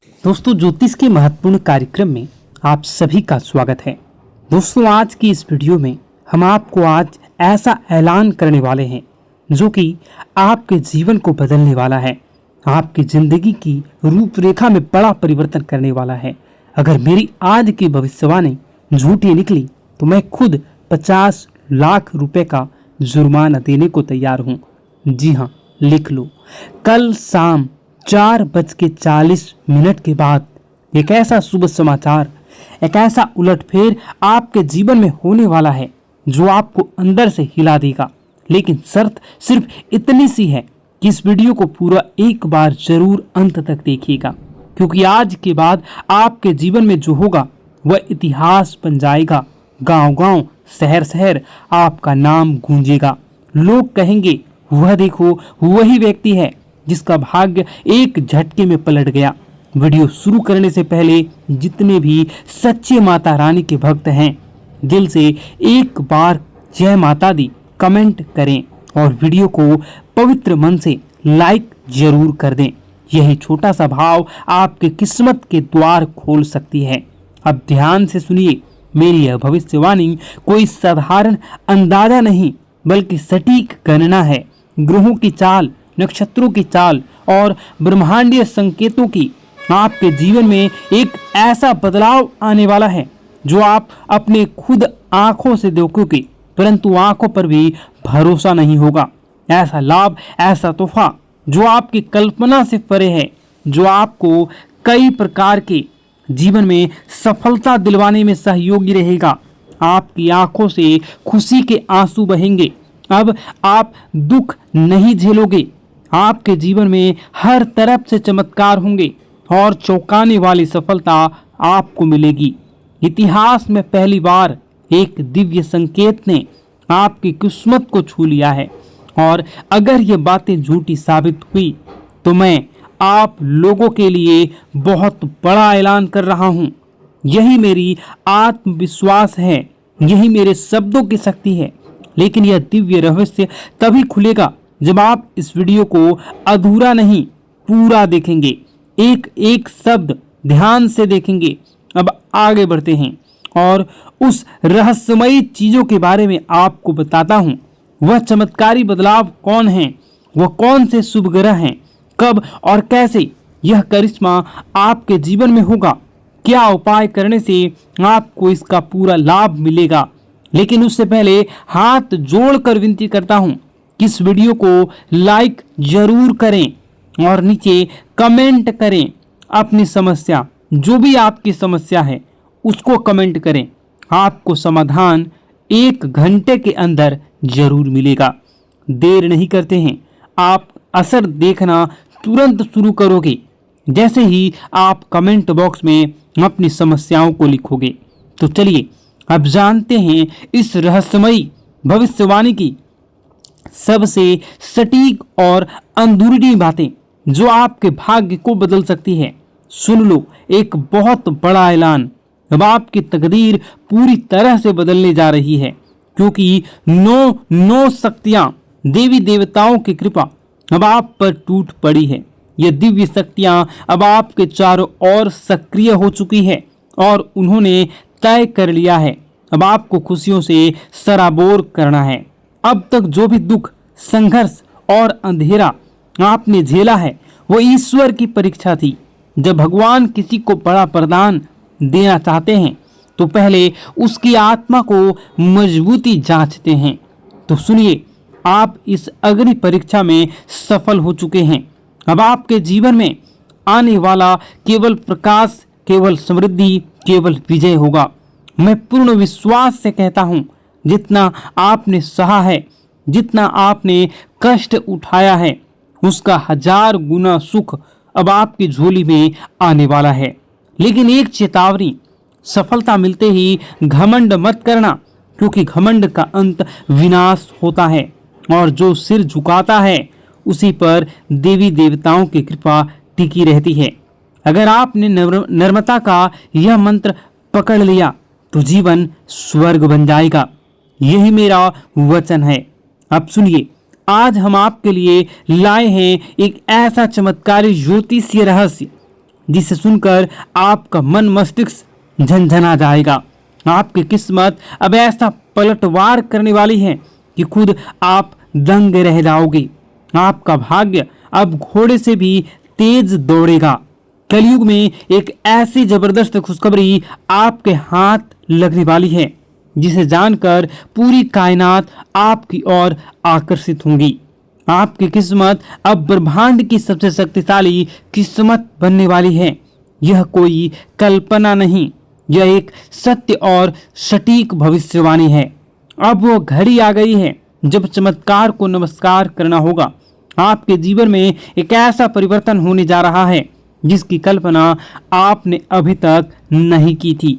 दोस्तों, ज्योतिष के महत्वपूर्ण कार्यक्रम में आप सभी का स्वागत है। दोस्तों, आज की इस वीडियो में हम आपको आज ऐसा ऐलान करने वाले हैं जो कि आपके जीवन को बदलने वाला है, आपकी जिंदगी की रूपरेखा में बड़ा परिवर्तन करने वाला है। अगर मेरी आज की भविष्यवाणी झूठी निकली तो मैं खुद 50 लाख रुपए का जुर्माना देने को तैयार हूँ। जी हाँ, लिख लो। कल शाम 4:40 के बाद एक ऐसा शुभ समाचार, एक ऐसा उलटफेर आपके जीवन में होने वाला है जो आपको अंदर से हिला देगा। लेकिन शर्त सिर्फ इतनी सी है कि इस वीडियो को पूरा एक बार जरूर अंत तक देखिएगा, क्योंकि आज के बाद आपके जीवन में जो होगा वह इतिहास बन जाएगा। गांव-गांव, शहर-शहर आपका नाम गूंजेगा। लोग कहेंगे, वह देखो, वही व्यक्ति है जिसका भाग्य एक झटके में पलट गया। वीडियो शुरू करने से पहले जितने भी सच्चे माता रानी के भक्त हैं, दिल से एक बार जय माता दी कमेंट करें और वीडियो को पवित्र मन से लाइक जरूर कर दें। यही छोटा सा भाव आपके किस्मत के द्वार खोल सकती है। अब ध्यान से सुनिए, मेरी यह भविष्यवाणी कोई साधारण अंदाजा नहीं बल्कि सटीक गणना है। ग्रहों की चाल, नक्षत्रों की चाल और ब्रह्मांडीय संकेतों की आपके जीवन में एक ऐसा बदलाव आने वाला है जो आप अपने खुद आंखों से देखोगे, परंतु आंखों पर भी भरोसा नहीं होगा। ऐसा लाभ, ऐसा तोहफा जो आपकी कल्पना से परे है, जो आपको कई प्रकार के जीवन में सफलता दिलवाने में सहयोगी रहेगा। आपकी आंखों से खुशी के आंसू बहेंगे। अब आप दुख नहीं झेलोगे। आपके जीवन में हर तरफ से चमत्कार होंगे और चौंकाने वाली सफलता आपको मिलेगी। इतिहास में पहली बार एक दिव्य संकेत ने आपकी किस्मत को छू लिया है, और अगर ये बातें झूठी साबित हुई तो मैं आप लोगों के लिए बहुत बड़ा ऐलान कर रहा हूँ। यही मेरी आत्मविश्वास है, यही मेरे शब्दों की शक्ति है। लेकिन यह दिव्य रहस्य तभी खुलेगा जब आप इस वीडियो को अधूरा नहीं, पूरा देखेंगे, एक एक शब्द ध्यान से देखेंगे। अब आगे बढ़ते हैं और उस रहस्यमयी चीजों के बारे में आपको बताता हूं। वह चमत्कारी बदलाव कौन है, वह कौन से शुभ ग्रह हैं, कब और कैसे यह करिश्मा आपके जीवन में होगा, क्या उपाय करने से आपको इसका पूरा लाभ मिलेगा। लेकिन उससे पहले हाथ जोड़कर विनती करता हूं कि इस वीडियो को लाइक जरूर करें और नीचे कमेंट करें अपनी समस्या, जो भी आपकी समस्या है उसको कमेंट करें। आपको समाधान 1 घंटे के अंदर जरूर मिलेगा। देर नहीं करते हैं, आप असर देखना तुरंत शुरू करोगे जैसे ही आप कमेंट बॉक्स में अपनी समस्याओं को लिखोगे। तो चलिए अब जानते हैं इस रहस्यमयी भविष्यवाणी की सबसे सटीक और अंदरूनी बातें जो आपके भाग्य को बदल सकती है। सुन लो, एक बहुत बड़ा ऐलान। अब आपकी तकदीर पूरी तरह से बदलने जा रही है, क्योंकि 9 शक्तियां, देवी देवताओं की कृपा अब आप पर टूट पड़ी है। ये दिव्य शक्तियां अब आपके चारों ओर सक्रिय हो चुकी है और उन्होंने तय कर लिया है अब आपको खुशियों से सराबोर करना है। अब तक जो भी दुख, संघर्ष और अंधेरा आपने झेला है वो ईश्वर की परीक्षा थी। जब भगवान किसी को बड़ा वरदान देना चाहते हैं तो पहले उसकी आत्मा को मजबूती जांचते हैं। तो सुनिए, आप इस अग्नि परीक्षा में सफल हो चुके हैं। अब आपके जीवन में आने वाला केवल प्रकाश, केवल समृद्धि, केवल विजय होगा। मैं पूर्ण विश्वास से कहता हूं, जितना आपने सहा है, जितना आपने कष्ट उठाया है, उसका 1000 गुना सुख अब आपकी झोली में आने वाला है। लेकिन एक चेतावनी, सफलता मिलते ही घमंड मत करना, क्योंकि घमंड का अंत विनाश होता है और जो सिर झुकाता है उसी पर देवी देवताओं की कृपा टिकी रहती है। अगर आपने नम्रता का यह मंत्र पकड़ लिया तो जीवन स्वर्ग बन जाएगा। यही मेरा वचन है। अब सुनिए, आज हम आपके लिए लाए हैं एक ऐसा चमत्कारी ज्योतिषीय रहस्य जिसे सुनकर आपका मन मस्तिष्क झनझना जाएगा। आपकी किस्मत अब ऐसा पलटवार करने वाली है कि खुद आप दंग रह जाओगे। आपका भाग्य अब घोड़े से भी तेज दौड़ेगा। कलयुग में एक ऐसी जबरदस्त खुशखबरी आपके हाथ लगने वाली है जिसे जानकर पूरी कायनात आपकी ओर आकर्षित होंगी। आपकी किस्मत अब ब्रह्मांड की सबसे शक्तिशाली किस्मत बनने वाली है। यह कोई कल्पना नहीं, यह एक सत्य और सटीक भविष्यवाणी है। अब वो घड़ी आ गई है जब चमत्कार को नमस्कार करना होगा। आपके जीवन में एक ऐसा परिवर्तन होने जा रहा है जिसकी कल्पना आपने अभी तक नहीं की थी।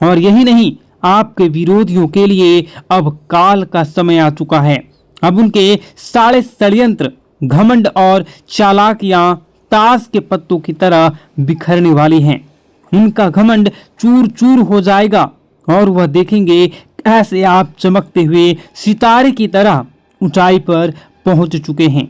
और यही नहीं, आपके विरोधियों के लिए अब काल का समय आ चुका है। अब उनके सारे षड्यंत्र, घमंड और चालाकियां ताश के पत्तों की तरह बिखरने वाली हैं। उनका घमंड चूर चूर हो जाएगा और वह देखेंगे कैसे आप चमकते हुए सितारे की तरह ऊंचाई पर पहुंच चुके हैं।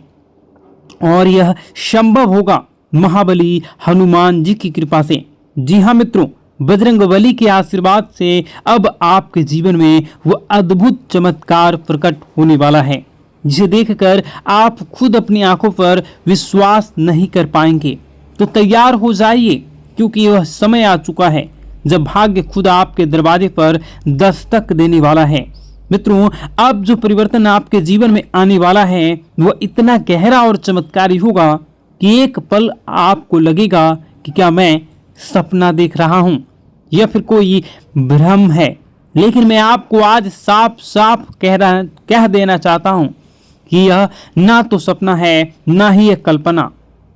और यह संभव होगा महाबली हनुमान जी की कृपा से। जी हाँ मित्रों, बजरंगबली के आशीर्वाद से अब आपके जीवन में वो अद्भुत चमत्कार प्रकट होने वाला है जिसे देखकर आप खुद अपनी आंखों पर विश्वास नहीं कर पाएंगे। तो तैयार हो जाइए, क्योंकि वह समय आ चुका है जब भाग्य खुद आपके दरवाजे पर दस्तक देने वाला है। मित्रों, अब जो परिवर्तन आपके जीवन में आने वाला है वह इतना गहरा और चमत्कारी होगा कि एक पल आपको लगेगा कि क्या मैं सपना देख रहा हूं या फिर कोई भ्रम है। लेकिन मैं आपको आज साफ साफ कह देना चाहता हूं कि यह ना तो सपना है ना ही एक कल्पना,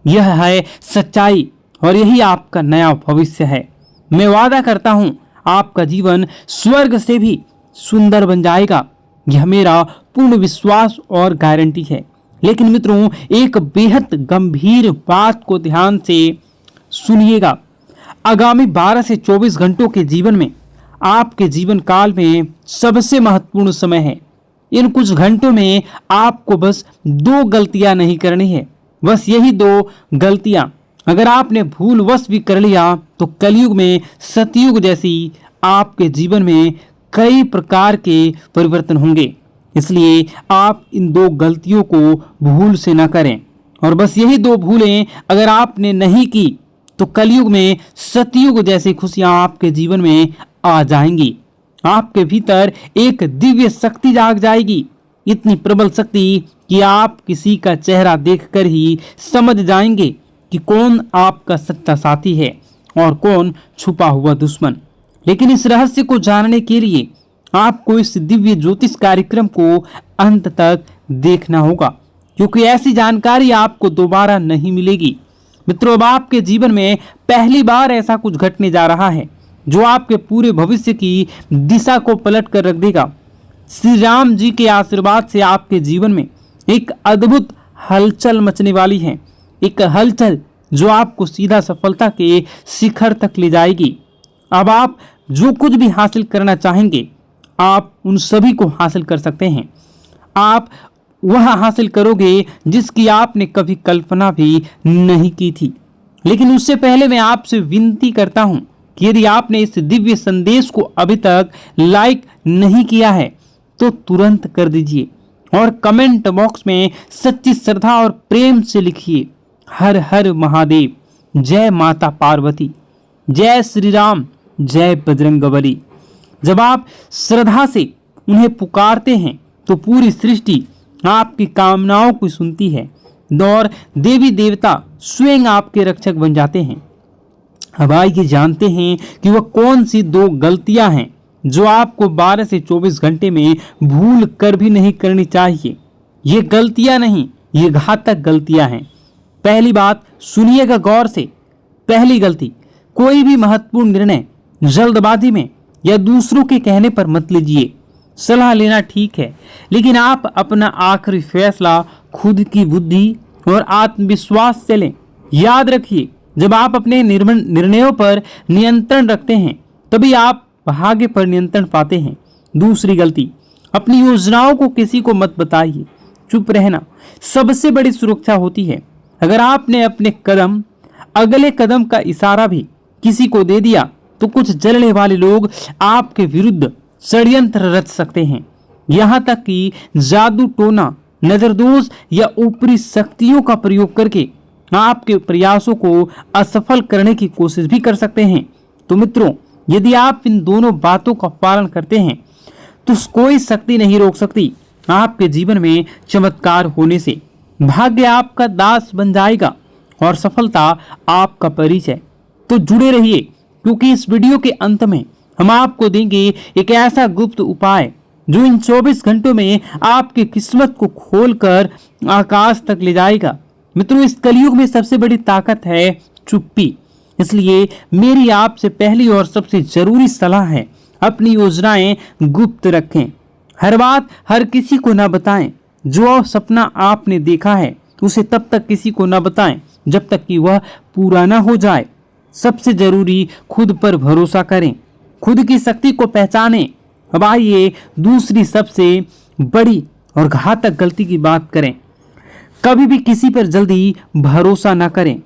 यह है सच्चाई और यही आपका नया भविष्य है। मैं वादा करता हूं आपका जीवन स्वर्ग से भी सुंदर बन जाएगा। यह मेरा पूर्ण विश्वास और गारंटी है। लेकिन मित्रों, एक बेहद गंभीर बात को ध्यान से सुनिएगा। आगामी 12 से 24 घंटों के जीवन में आपके जीवन काल में सबसे महत्वपूर्ण समय है। इन कुछ घंटों में आपको बस 2 गलतियां नहीं करनी है। बस यही 2 गलतियां अगर आपने भूलवश भी कर लिया तो कलयुग में सतयुग जैसी आपके जीवन में कई प्रकार के परिवर्तन होंगे। इसलिए आप इन 2 गलतियों को भूल से न करें। और बस यही 2 भूलें अगर आपने नहीं की तो कलयुग में सतयुग जैसी खुशियां आपके जीवन में आ जाएंगी। आपके भीतर एक दिव्य शक्ति जाग जाएगी, इतनी प्रबल शक्ति कि आप किसी का चेहरा देखकर ही समझ जाएंगे कि कौन आपका सच्चा साथी है और कौन छुपा हुआ दुश्मन। लेकिन इस रहस्य को जानने के लिए आपको इस दिव्य ज्योतिष कार्यक्रम को अंत तक देखना होगा, क्योंकि ऐसी जानकारी आपको दोबारा नहीं मिलेगी। मित्रों, अब आपके जीवन में पहली बार ऐसा कुछ घटने जा रहा है जो आपके पूरे भविष्य की दिशा को पलट कर रख देगा। श्री राम जी के आशीर्वाद से आपके जीवन में एक अद्भुत हलचल मचने वाली है। एक हलचल जो आपको सीधा सफलता के शिखर तक ले जाएगी। अब आप जो कुछ भी हासिल करना चाहेंगे आप उन सभी को हासिल कर सकते हैं। आप वह हासिल करोगे जिसकी आपने कभी कल्पना भी नहीं की थी। लेकिन उससे पहले मैं आपसे विनती करता हूं कि यदि आपने इस दिव्य संदेश को अभी तक लाइक नहीं किया है तो तुरंत कर दीजिए और कमेंट बॉक्स में सच्ची श्रद्धा और प्रेम से लिखिए, हर हर महादेव, जय माता पार्वती, जय श्री राम, जय बजरंगबली। जब आप श्रद्धा से उन्हें पुकारते हैं तो पूरी सृष्टि आपकी कामनाओं को सुनती है और देवी देवता स्वयं आपके रक्षक बन जाते हैं। अब आइए जानते हैं कि वह कौन सी 2 गलतियां हैं जो आपको 12 से 24 घंटे में भूल कर भी नहीं करनी चाहिए। ये गलतियां नहीं, ये घातक गलतियां हैं। पहली बात सुनिएगा गौर से। पहली गलती, कोई भी महत्वपूर्ण निर्णय जल्दबाजी में या दूसरों के कहने पर मत लीजिए। सलाह लेना ठीक है, लेकिन आप अपना आखिरी फैसला खुद की बुद्धि और आत्मविश्वास से लें। याद रखिए, जब आप अपने निर्णयों पर नियंत्रण रखते हैं तभी आप भाग्य पर नियंत्रण पाते हैं। दूसरी गलती, अपनी योजनाओं को किसी को मत बताइए। चुप रहना सबसे बड़ी सुरक्षा होती है। अगर आपने अपने कदम अगले कदम का इशारा भी किसी को दे दिया तो कुछ जलने वाले लोग आपके विरुद्ध षड्यंत्र रच सकते हैं। यहाँ तक कि जादू टोना, नजरदोष या ऊपरी शक्तियों का प्रयोग करके आपके प्रयासों को असफल करने की कोशिश भी कर सकते हैं। तो मित्रों, यदि आप इन दोनों बातों का पालन करते हैं तो कोई शक्ति नहीं रोक सकती आपके जीवन में चमत्कार होने से। भाग्य आपका दास बन जाएगा और सफलता आपका परिचय। तो जुड़े रहिए, क्योंकि इस वीडियो के अंत में हम आपको देंगे एक ऐसा गुप्त उपाय जो इन 24 घंटों में आपकी किस्मत को खोलकर आकाश तक ले जाएगा। मित्रों, इस कलयुग में सबसे बड़ी ताकत है चुप्पी। इसलिए मेरी आपसे पहली और सबसे जरूरी सलाह है, अपनी योजनाएं गुप्त रखें। हर बात हर किसी को ना बताएं। जो सपना आपने देखा है उसे तब तक किसी को ना बताएं जब तक कि वह पूरा ना हो जाए। सबसे जरूरी, खुद पर भरोसा करें, खुद की शक्ति को पहचानें। अब आइए दूसरी सबसे बड़ी और घातक गलती की बात करें। कभी भी किसी पर जल्दी भरोसा ना करें।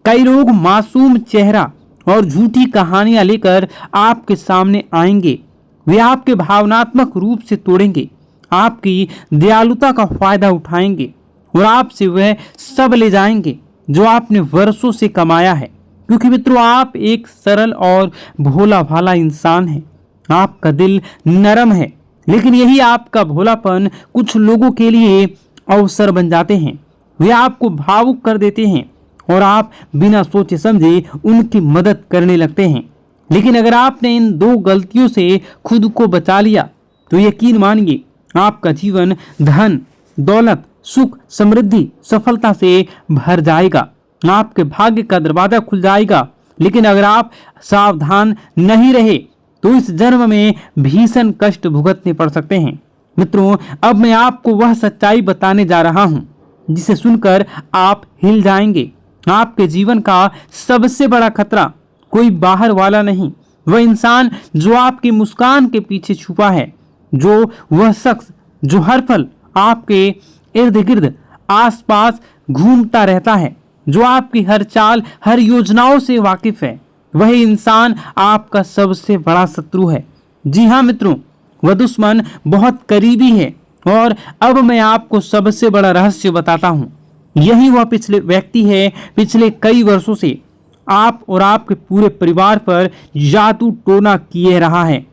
कई लोग मासूम चेहरा और झूठी कहानियां लेकर आपके सामने आएंगे। वे आपके भावनात्मक रूप से तोड़ेंगे, आपकी दयालुता का फायदा उठाएंगे और आपसे वह सब ले जाएंगे जो आपने वर्षों से कमाया है। क्योंकि मित्रों, आप एक सरल और भोला भाला इंसान हैं। आपका दिल नरम है, लेकिन यही आपका भोलापन कुछ लोगों के लिए अवसर बन जाते हैं। वे आपको भावुक कर देते हैं और आप बिना सोचे समझे उनकी मदद करने लगते हैं। लेकिन अगर आपने इन दो गलतियों से खुद को बचा लिया तो यकीन मानिए, आपका जीवन धन, दौलत, सुख, समृद्धि, सफलता से भर जाएगा। आपके भाग्य का दरवाजा खुल जाएगा। लेकिन अगर आप सावधान नहीं रहे तो इस जन्म में भीषण कष्ट भुगतने पड़ सकते हैं। मित्रों, अब मैं आपको वह सच्चाई बताने जा रहा हूं जिसे सुनकर आप हिल जाएंगे। आपके जीवन का सबसे बड़ा खतरा कोई बाहर वाला नहीं, वह इंसान जो आपकी मुस्कान के पीछे छुपा है, जो वह शख्स जो हर पल आपके इर्द गिर्द आसपास घूमता रहता है, जो आपकी हर चाल, हर योजनाओं से वाकिफ है। वही इंसान आपका सबसे बड़ा शत्रु है। जी हाँ मित्रों, वह दुश्मन बहुत करीबी है। और अब मैं आपको सबसे बड़ा रहस्य बताता हूँ। यही वह पिछले व्यक्ति है, पिछले कई वर्षों से आप और आपके पूरे परिवार पर जादू टोना किए रहा है।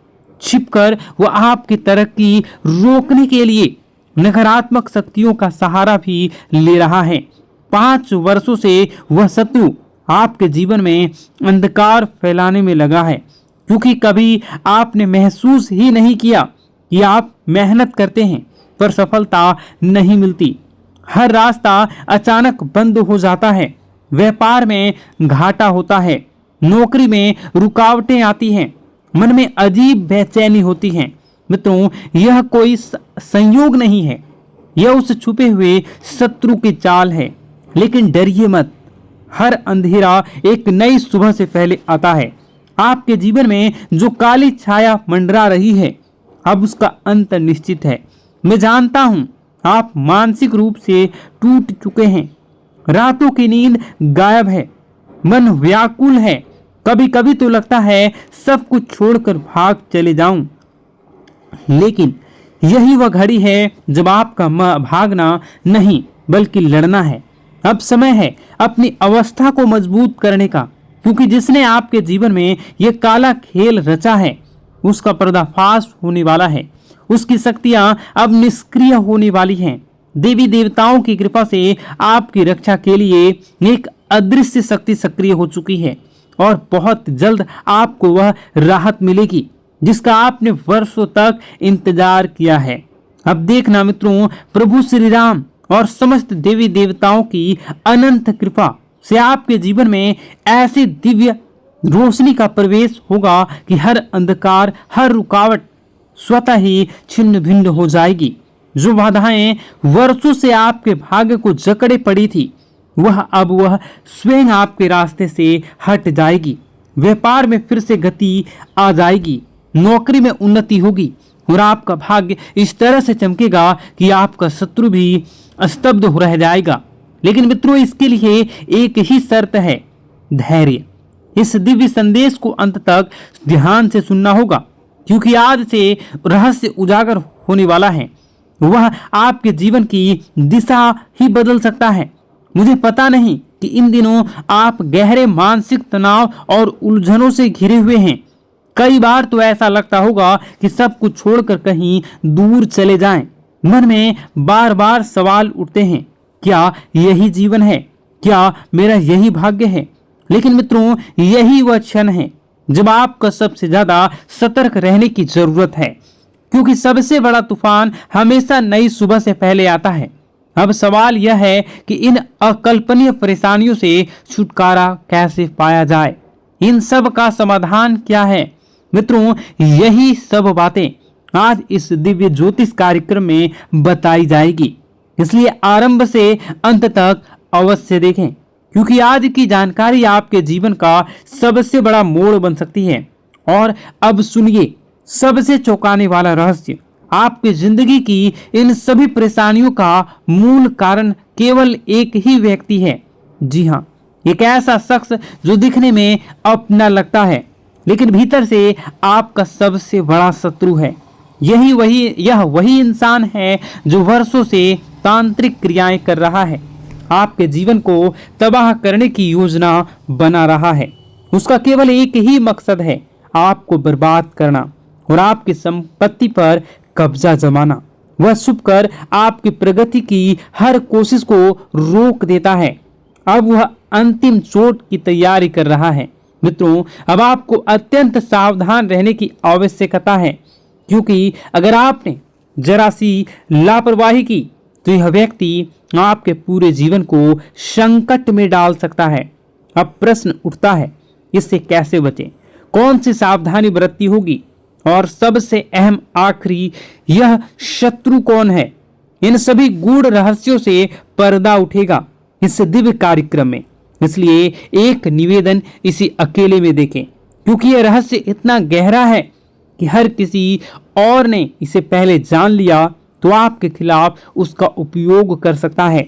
छिपकर वह आपकी तरक्की रोकने के लिए नकारात्मक शक्तियों का सहारा भी ले रहा है। 5 वर्षों से वह शत्रु आपके जीवन में अंधकार फैलाने में लगा है, क्योंकि कभी आपने महसूस ही नहीं किया कि आप मेहनत करते हैं पर सफलता नहीं मिलती। हर रास्ता अचानक बंद हो जाता है, व्यापार में घाटा होता है, नौकरी में रुकावटें आती हैं, मन में अजीब बेचैनी होती है। मित्रों, यह कोई संयोग नहीं है, यह उस छुपे हुए शत्रु की चाल है। लेकिन डरिए मत, हर अंधेरा एक नई सुबह से पहले आता है। आपके जीवन में जो काली छाया मंडरा रही है, अब उसका अंत निश्चित है। मैं जानता हूं आप मानसिक रूप से टूट चुके हैं, रातों की नींद गायब है, मन व्याकुल है। कभी कभी तो लगता है सब कुछ छोड़कर भाग चले जाऊं। लेकिन यही वह घड़ी है जब आपका भागना नहीं बल्कि लड़ना है। अब समय है अपनी अवस्था को मजबूत करने का, क्योंकि जिसने आपके जीवन में यह काला खेल रचा है उसका पर्दाफाश होने वाला है। उसकी शक्तियां अब निष्क्रिय होने वाली हैं। देवी देवताओं की कृपा से आपकी रक्षा के लिए एक अदृश्य शक्ति सक्रिय हो चुकी है और बहुत जल्द आपको वह राहत मिलेगी जिसका आपने वर्षों तक इंतजार किया है। अब देखना मित्रों, प्रभु श्री राम और समस्त देवी देवताओं की अनंत कृपा से आपके जीवन में ऐसी दिव्य रोशनी का प्रवेश होगा कि हर अंधकार, हर रुकावट स्वतः ही छिन्न भिन्न हो जाएगी। जो बाधाएं वर्षों से आपके भाग्य को जकड़े पड़ी थी, वह स्वयं आपके रास्ते से हट जाएगी। व्यापार में फिर से गति आ जाएगी, नौकरी में उन्नति होगी और आपका भाग्य इस तरह से चमकेगा कि आपका शत्रु भी स्तब्ध हो रह जाएगा। लेकिन मित्रों, इसके लिए एक ही शर्त है, धैर्य। इस दिव्य संदेश को अंत तक ध्यान से सुनना होगा, क्योंकि आज से रहस्य उजागर होने वाला है। वह आपके जीवन की दिशा ही बदल सकता है। मुझे पता नहीं कि इन दिनों आप गहरे मानसिक तनाव और उलझनों से घिरे हुए हैं। कई बार तो ऐसा लगता होगा कि सब कुछ छोड़कर कहीं दूर चले जाएं। मन में बार बार सवाल उठते हैं, क्या यही जीवन है? क्या मेरा यही भाग्य है? लेकिन मित्रों, यही वह क्षण है जब आपको सबसे ज्यादा सतर्क रहने की जरूरत है, क्योंकि सबसे बड़ा तूफान हमेशा नई सुबह से पहले आता है। अब सवाल यह है कि इन अकल्पनीय परेशानियों से छुटकारा कैसे पाया जाए? इन सब का समाधान क्या है? मित्रों, यही सब बातें आज इस दिव्य ज्योतिष कार्यक्रम में बताई जाएगी, इसलिए आरंभ से अंत तक अवश्य देखें, क्योंकि आज की जानकारी आपके जीवन का सबसे बड़ा मोड़ बन सकती है। और अब सुनिए सबसे चौंकाने वाला रहस्य। आपकी जिंदगी की इन सभी परेशानियों का मूल कारण केवल एक ही व्यक्ति है। जी हाँ, एक ऐसा शख्स जो दिखने में अपना लगता है, लेकिन भीतर से आपका सबसे बड़ा शत्रु है। यह वही इंसान है जो वर्षों से तांत्रिक क्रियाएं कर रहा है, आपके जीवन को तबाह करने की योजना बना रहा है। उसका केवल एक ही मकसद है, आपको बर्बाद करना और आपकी संपत्ति पर कब्जा जमाना। वह छुपकर आपकी प्रगति की हर कोशिश को रोक देता है। अब वह अंतिम चोट की तैयारी कर रहा है। मित्रों, अब आपको अत्यंत सावधान रहने की आवश्यकता है, क्योंकि अगर आपने जरा सी लापरवाही की तो यह व्यक्ति आपके पूरे जीवन को संकट में डाल सकता है। अब प्रश्न उठता है, इससे कैसे बचें? कौन सी सावधानी बरतनी होगी? और सबसे अहम आखिरी, यह शत्रु कौन है? इन सभी गूढ़ रहस्यों से पर्दा उठेगा इस दिव्य कार्यक्रम में। इसलिए एक निवेदन, इसी अकेले में देखें, क्योंकि यह रहस्य इतना गहरा है कि हर किसी और ने इसे पहले जान लिया तो आपके खिलाफ उसका उपयोग कर सकता है।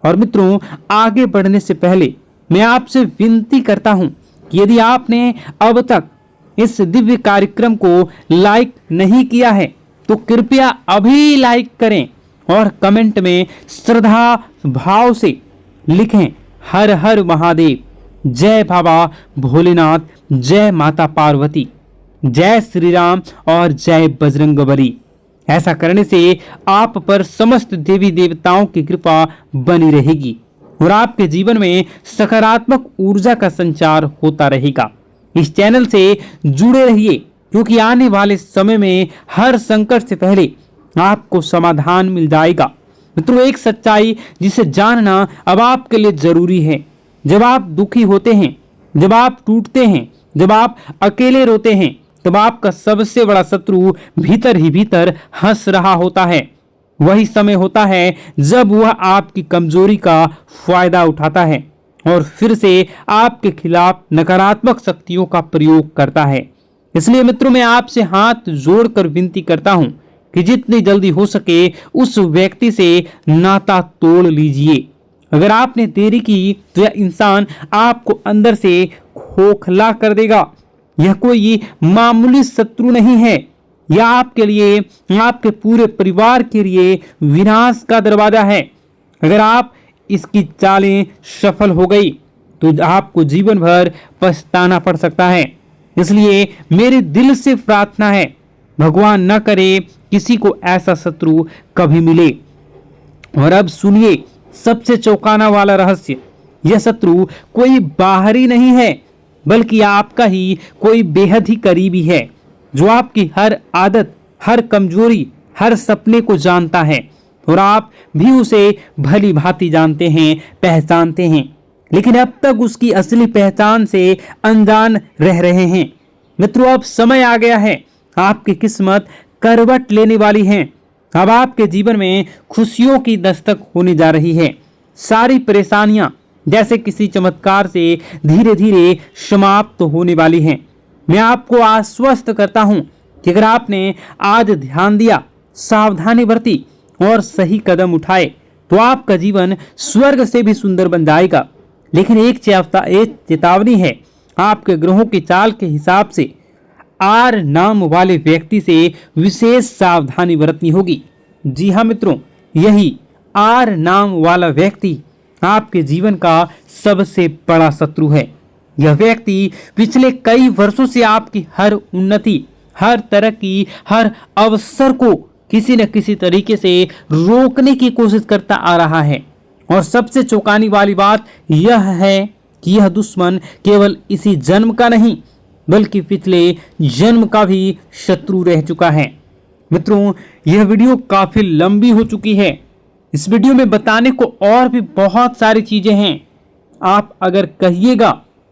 और मित्रों, आगे बढ़ने से पहले मैं आपसे विनती करता हूं कि यदि आपने अब तक इस दिव्य कार्यक्रम को लाइक नहीं किया है तो कृपया अभी लाइक करें और कमेंट में श्रद्धा भाव से लिखें, हर हर महादेव, जय बाबा भोलेनाथ, जय माता पार्वती, जय श्री राम और जय बजरंगबली। ऐसा करने से आप पर समस्त देवी देवताओं की कृपा बनी रहेगी और आपके जीवन में सकारात्मक ऊर्जा का संचार होता रहेगा। इस चैनल से जुड़े रहिए, क्योंकि आने वाले समय में हर संकट से पहले आपको समाधान मिल जाएगा। मित्रों, एक सच्चाई जिसे जानना अब आपके लिए जरूरी है। जब आप दुखी होते हैं, जब आप टूटते हैं, जब आप अकेले रोते हैं, तब आपका सबसे बड़ा शत्रु भीतर ही भीतर हंस रहा होता है। वही समय होता है जब वह आपकी कमजोरी का फायदा उठाता है और फिर से आपके खिलाफ नकारात्मक शक्तियों का प्रयोग करता है। इसलिए मित्रों, मैं आपसे हाथ जोड़कर विनती करता हूं कि जितनी जल्दी हो सके उस व्यक्ति से नाता तोड़ लीजिए। अगर आपने देरी की तो यह इंसान आपको अंदर से खोखला कर देगा। यह कोई मामूली शत्रु नहीं है, यह आपके लिए, आपके पूरे परिवार के लिए विनाश का दरवाजा है। अगर आप इसकी चालें सफल हो गई तो आपको जीवन भर पछताना पड़ सकता है। इसलिए मेरे दिल से प्रार्थना है, भगवान न करे किसी को ऐसा शत्रु कभी मिले। और अब सुनिए सबसे चौंकाना वाला रहस्य। यह शत्रु कोई बाहरी नहीं है, बल्कि आपका ही कोई बेहद ही करीबी है, जो आपकी हर आदत, हर कमजोरी, हर सपने को जानता है और आप भी उसे भली भांति जानते हैं, पहचानते हैं, लेकिन अब तक उसकी असली पहचान से अनजान रह रहे हैं। मित्रों, अब समय आ गया है, आपकी किस्मत करवट लेने वाली है। अब आपके जीवन में खुशियों की दस्तक होने जा रही है। सारी परेशानियां जैसे किसी चमत्कार से धीरे धीरे समाप्त होने वाली हैं। मैं आपको आश्वस्त करता हूं कि अगर आपने आज ध्यान दिया, सावधानी बरती और सही कदम उठाए तो आपका जीवन स्वर्ग से भी सुंदर बन जाएगा। लेकिन एक चेतावनी है, आपके ग्रहों की चाल के हिसाब से आर नाम वाले व्यक्ति से विशेष सावधानी बरतनी होगी। जी हाँ मित्रों, यही आर नाम वाला व्यक्ति आपके जीवन का सबसे बड़ा शत्रु है। यह व्यक्ति पिछले कई वर्षों से आपकी हर उन्नति, हर तरक्की, हर अवसर को किसी न किसी तरीके से रोकने की कोशिश करता आ रहा है। और सबसे चौंकाने वाली बात यह है कि यह दुश्मन केवल इसी जन्म का नहीं बल्कि पिछले जन्म का भी शत्रु रह चुका है। मित्रों, यह वीडियो काफी लंबी हो चुकी है। इस वीडियो में बताने को और भी बहुत सारी चीजें हैं। आप अगर कहिएगा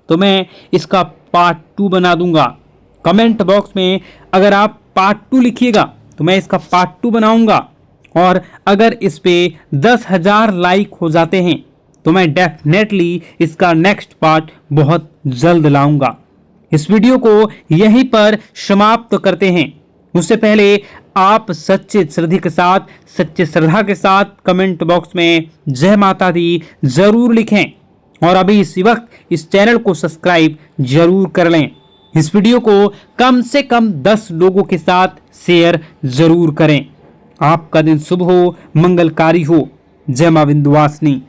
तो मैं इसका पार्ट 2 बना दूंगा। कमेंट बॉक्स में अगर आप पार्ट 2 लिखिएगा तो मैं इसका पार्ट 2 बनाऊंगा। और अगर इस पे 10,000 लाइक हो जाते हैं तो मैं डेफिनेटली इसका नेक्स्ट पार्ट बहुत जल्द लाऊंगा। इस वीडियो को यहीं पर समाप्त करते हैं। उससे पहले आप सच्चे श्रद्धा के साथ कमेंट बॉक्स में जय माता दी जरूर लिखें। और अभी इसी वक्त इस चैनल को सब्सक्राइब जरूर कर लें। इस वीडियो को कम से कम 10 लोगों के साथ शेयर जरूर करें। आपका दिन शुभ हो, मंगलकारी हो। जय मां विंध्यवासिनी।